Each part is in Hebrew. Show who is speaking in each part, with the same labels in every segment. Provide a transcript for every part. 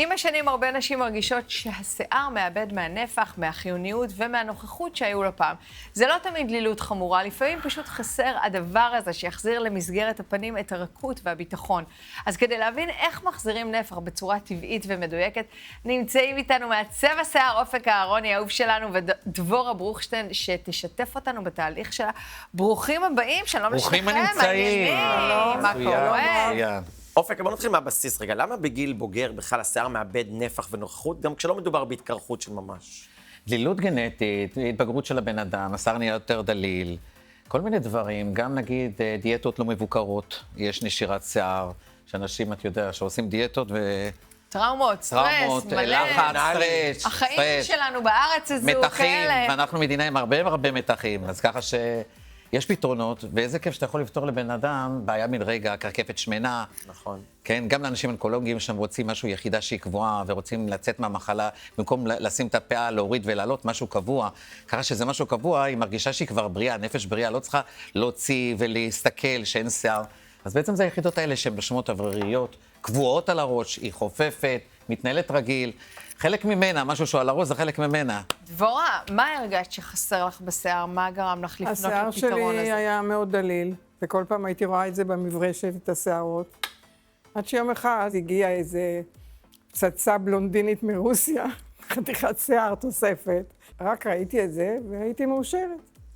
Speaker 1: עם השנים הרבה נשים מרגישות שהשיער מאבד מהנפח, מהחיוניות ומהנוכחות שהיו לו פעם. זה לא תמיד דלילות חמורה, לפעמים פשוט חסר הדבר הזה שיחזיר למסגרת הפנים את הרכות והביטחון. אז כדי להבין איך מחזירים נפח בצורה טבעית ומדויקת, נמצאים איתנו מעצב השיער אופק אהרוני, האהוב שלנו, ודבורה ברוכשטיין, שתשתף אותנו בתהליך שלה. ברוכים הבאים, שלום לשניכם.
Speaker 2: ברוכים הנמצאים.
Speaker 1: מה קורה?
Speaker 3: אופק, בוא נתחיל מהבסיס רגע. למה בגיל בוגר בכלל השיער מאבד נפח ונוכחות, גם כשלא מדובר בהתקרחות של ממש?
Speaker 2: דלילות גנטית, התבגרות של הבן אדם, השיער נהיה יותר דליל, כל מיני דברים, גם נגיד דיאטות לא מבוקרות, יש נשירת שיער, שאנשים, את יודע, שעושים דיאטות
Speaker 1: טראומות, סטרס, מלא.
Speaker 2: לחץ, סטרס.
Speaker 1: החיים שלנו בארץ הזו,
Speaker 2: מתחים,
Speaker 1: כאלה.
Speaker 2: ואנחנו מדינה עם הרבה מתחים, אז ככה שיש פתרונות, ואיזה כיף שאתה יכול לפתור לבן אדם בעיה מן רגע, קרקפת שמנה.
Speaker 3: נכון.
Speaker 2: כן, גם לאנשים אונקולוגיים שהם רוצים משהו יחידה שהיא קבועה, ורוצים לצאת מהמחלה, במקום לשים את הפאה, להוריד ולעלות משהו קבוע. ככה שזה משהו קבוע, היא מרגישה שהיא כבר בריאה, נפש בריאה, לא צריכה להוציא ולהסתכל שאין שיער. אז בעצם זה היחידות האלה שהן בשמות אווריריות, קבועות על הראש, היא חופפת, מתנהלת רגיל. חלק ממנה, משהו שהוא על הראש, זה חלק ממנה.
Speaker 1: דבורה, מה הרגשת שחסר לך בשיער? מה גרם לך לפנות לפתרון הזה?
Speaker 4: השיער שלי היה מאוד דליל, וכל פעם הייתי רואה את זה במברשת, את השערות. עד שיום אחד הגיעה איזה פצצה בלונדינית מרוסיה, חתיכת שיער תוספת. רק ראיתי את זה והייתי מאושרת.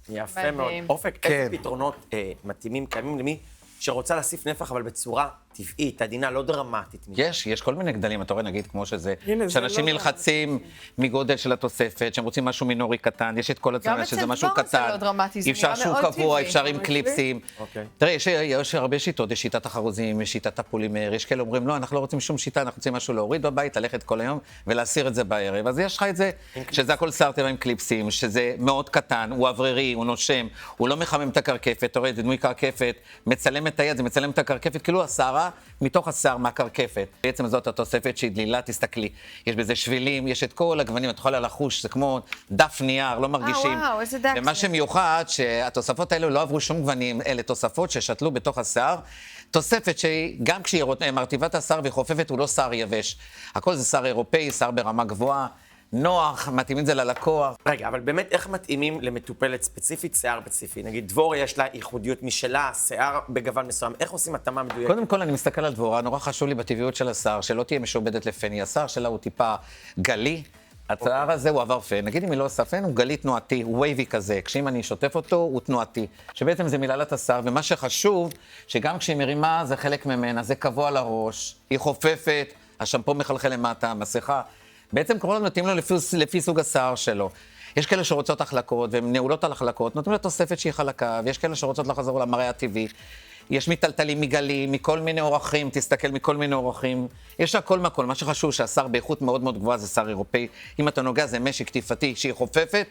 Speaker 3: יפה מאוד.
Speaker 1: מדהים.
Speaker 3: אופק, איזה פתרונות מתאימים קיימים למי שרוצה להוסיף נפח, אבל בצורה טבעית, עדינה, לא דרמטית?
Speaker 2: יש כל מיני גדלים, אתה רואה, נגיד, כמו שזה,
Speaker 4: הנה, זה
Speaker 2: שאנשים
Speaker 4: לא
Speaker 2: נלחצים מגודל של התוספת, שהם רוצים משהו מינורי קטן, יש את כל הצנה שזה משהו
Speaker 1: דבורה זה
Speaker 2: קטן.
Speaker 1: לא דרמטי, זה
Speaker 2: אפשר
Speaker 1: נראה
Speaker 2: שהוא
Speaker 1: מאוד
Speaker 2: קבוע,
Speaker 1: טבעי.
Speaker 2: אפשר עם קליפסים.
Speaker 3: אוקיי.
Speaker 2: תראה, יש הרבה שיטות, יש שיטת החרוזים, יש שיטת הפולימר, יש כאלה אומרים, לא, אנחנו לא רוצים שום שיטה, אנחנו רוצים משהו להוריד בבית, ללכת כל היום ולהסיר את זה בערב. אז יש לך את זה, שזה הכל שיער טבע עם קליפסים, שזה מאוד קטן, הוא אוורירי, הוא נושם, הוא לא מחמם את הקרקפת, אתה רואה, זה דמוי קרקפת, מצלם את היד, זה מצלם את הקרקפת, כאילו השערה מתוך השיער מהקרקפת. בעצם זאת התוספת שהיא דלילה, תסתכלי. יש בזה שבילים, יש את כל הגוונים, את יכולה לחוש, זה כמו דף נייר, לא מרגישים.
Speaker 1: וואו, איזה דק
Speaker 2: ומה
Speaker 1: זה.
Speaker 2: שמיוחד, שהתוספות האלו לא עברו שום גוונים, אלה תוספות ששתלו בתוך השיער. תוספת שהיא, גם כשהיא מרטיבה את השיער וחופפת, הוא לא שיער יבש. הכל זה שיער אירופאי, שיער ברמה גבוהה, נוח, מתאימים את זה ללקוח.
Speaker 3: רגע, אבל באמת איך מתאימים למטופלת ספציפית, שיער ספציפי? נגיד, דבורה יש לה ייחודיות משלה, שיער בגוון מסוים, איך עושים התאמה מדויקת?
Speaker 2: קודם כל, אני מסתכל על דבורה, נורא חשוב לי בטבעיות של השיער, שלא תהיה משועבדת לפני. השיער שלה הוא טיפה גלי, השיער הזה הוא עבר פן. נגיד אם היא לא עושה פן, הוא גלי תנועתי, הוא וייבי כזה. כשאם אני שוטף אותו, הוא תנועתי. שבעצם זה מיללת השיער, ומה שחשוב, שגם כשהיא מרימה, זה חלק ממנה, זה קבוע על הראש, היא חופפת, השמפו מחלחל למטה, המסכה. בעצם כל הזמן נותנים לו לפי סוג השיער שלו. יש כאלה שרוצות החלקות, והן נעולות על החלקות, נותנים לה תוספת שהיא חלקה, ויש כאלה שרוצות לחזור למראה הטבעי. יש מטלטלים מגלים, מכל מיני אורחים, תסתכל מכל מיני אורחים. יש הכל מהכל, מה שחשוב שהשיער באיכות מאוד מאוד גבוהה זה שיער אירופאי. אם אתה נוגע זה משי קטיפתי שהיא חופפת,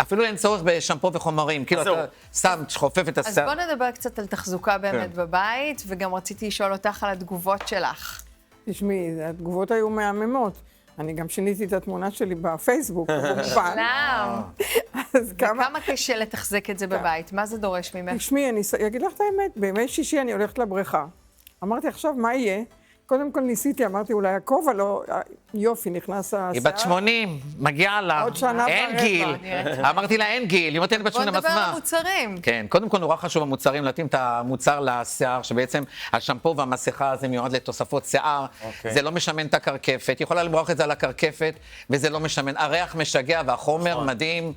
Speaker 2: אפילו אין צורך בשמפו וחומרים, כאילו אתה שם, חופף את
Speaker 1: אז
Speaker 2: השיער.
Speaker 1: בוא נדבר קצת על תחזוקה באמת בבית, וגם רציתי לשאול אותך על התגובות שלך.
Speaker 4: תשמעי, התגובות היו מהממות. אני גם שיניתי את התמונה שלי בפייסבוק, כמובן.
Speaker 1: למה?
Speaker 4: אז
Speaker 1: כמה קשה לתחזק את זה בבית? מה זה דורש ממך?
Speaker 4: תשמעי, אני אגיד לך את האמת, בימי שישי אני הולכת לבריכה. אמרתי, עכשיו, מה יהיה? קודם כל ניסיתי, אמרתי, אולי הכובע לא... יופי, נכנס השיער.
Speaker 2: היא בת 80, מגיעה לה,
Speaker 4: עוד שנה
Speaker 2: אין
Speaker 4: ורבע.
Speaker 2: גיל. אמרתי לה, אין גיל, היא אומרת, אני בת 80
Speaker 1: בוא נדבר
Speaker 2: עצמה.
Speaker 1: על מוצרים.
Speaker 2: כן, קודם כל נורא חשוב המוצרים, להתאים את המוצר לשיער, שבעצם השמפו והמסכה זה מיועד לתוספות שיער, זה לא משמן את הקרקפת, היא יכולה למרוח את זה על הקרקפת, וזה לא משמן. הריח משגע והחומר מדהים,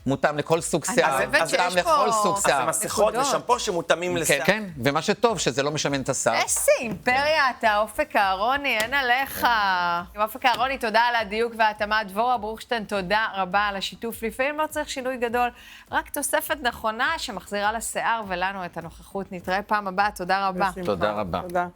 Speaker 2: מותאם לכל סוג שיער,
Speaker 1: חושבת שיש
Speaker 2: מותאם
Speaker 1: פה-
Speaker 2: לכל סוג
Speaker 3: אז
Speaker 2: שיער.
Speaker 3: זה מסכות
Speaker 1: נקודות.
Speaker 3: ושמפו שמותאמים
Speaker 2: כן,
Speaker 3: לשיער.
Speaker 2: כן, ומה שטוב, שזה לא משמן את השיער.
Speaker 1: איזה אימפריה אתה, אופק אהרוני, אין עליך. עם אופק אהרוני, תודה על הדיוק וההתאמה. דבורה ברוכשטיין, תודה רבה על השיתוף. לפעמים לא צריך שינוי גדול, רק תוספת נכונה שמחזירה לשיער ולנו את הנוכחות. נתראה פעם הבאה, תודה רבה.
Speaker 4: בשמחה.
Speaker 2: תודה רבה.
Speaker 4: תודה.